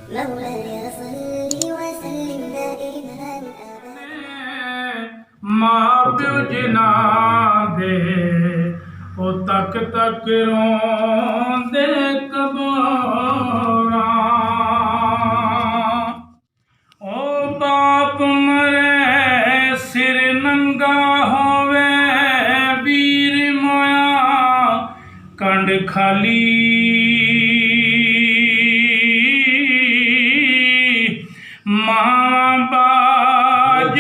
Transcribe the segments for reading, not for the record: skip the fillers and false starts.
مولاي صل وسلم دائما मां प्यो जिना दे ओ तक तक रोंदे कबूरा ओ बाप मरे सिर नंगा होवे वीर मोया कंड खाली मां बाज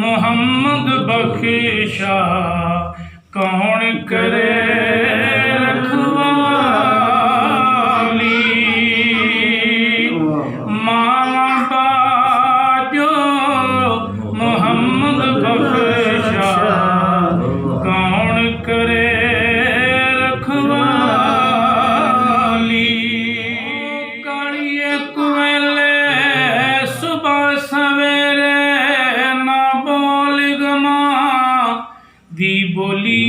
मोहम्मद बख्शा कौन करे रखवाली मां बाजो मोहम्मद बख्शा कौन करे रखवाली कालिए कुएले सुबह सवेरे ना बोल गमा दी बोली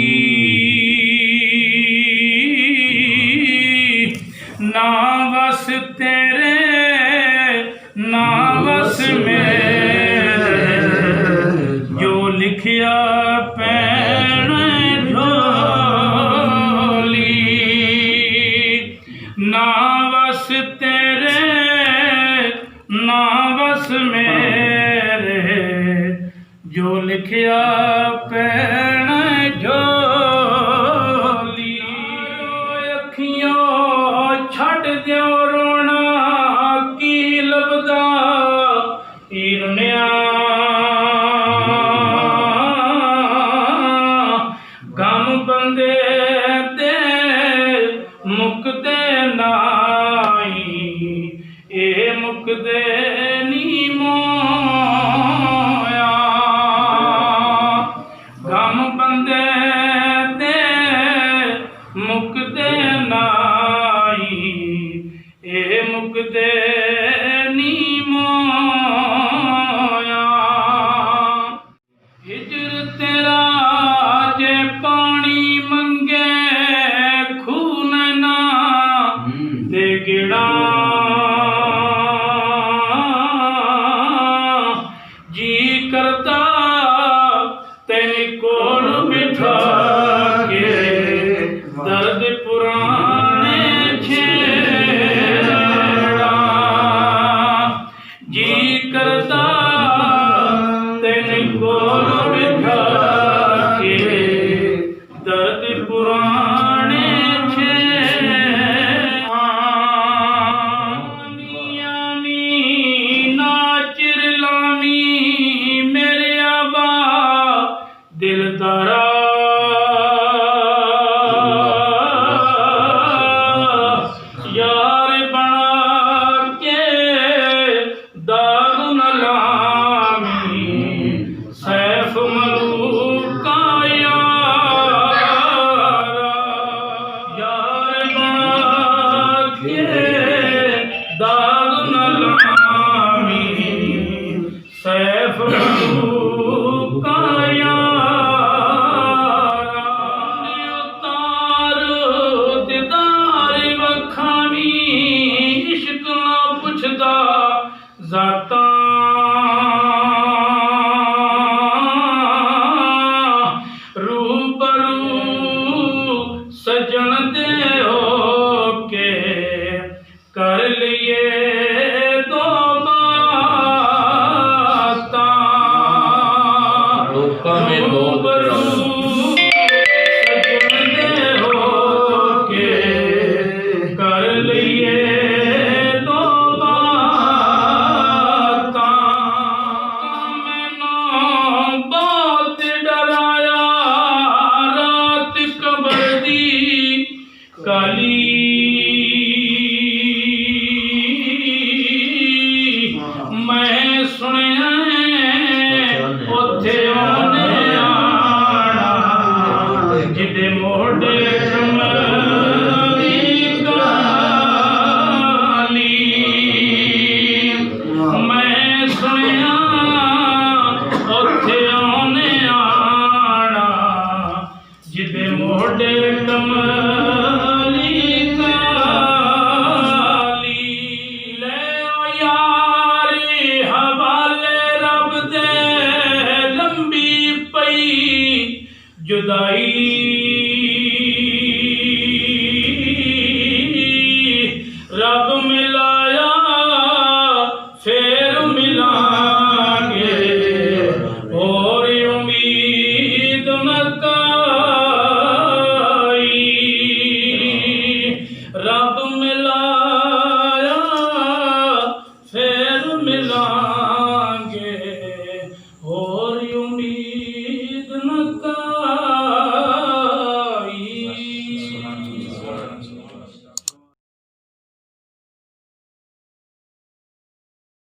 ना बस तेरे ना बस मेरे जो लिखिया पैण ढोली ना बस तेरे ना बस मेरे जो लिखिया पैण झोली अखियों छड़ दियो रोना की लभदा इरनिया गम बंदे दे मुकदे नाई ए मुकदे नी मोया गम बंदे दे मुकदे नाई ए मुकदे नी मोया हिजर तेरा जे पानी मंगे खून ना दे गिड़ा जी करता तेन कोल बिठा के दर्द पुराने छेड़ा जी करता तेन कोल बिठा के दर्द पुराने छेड़ा नाचिर लामी मेरे आबा दिलदारा यार बना के दाग न लामी सैफ मलूक का यार बना के दाग न लामी सैफ मलूक का जाता रूबरू सजन दे हो के कर लिए दो बाता रूबरू सजन दे हो के कर लिए काली जुदाई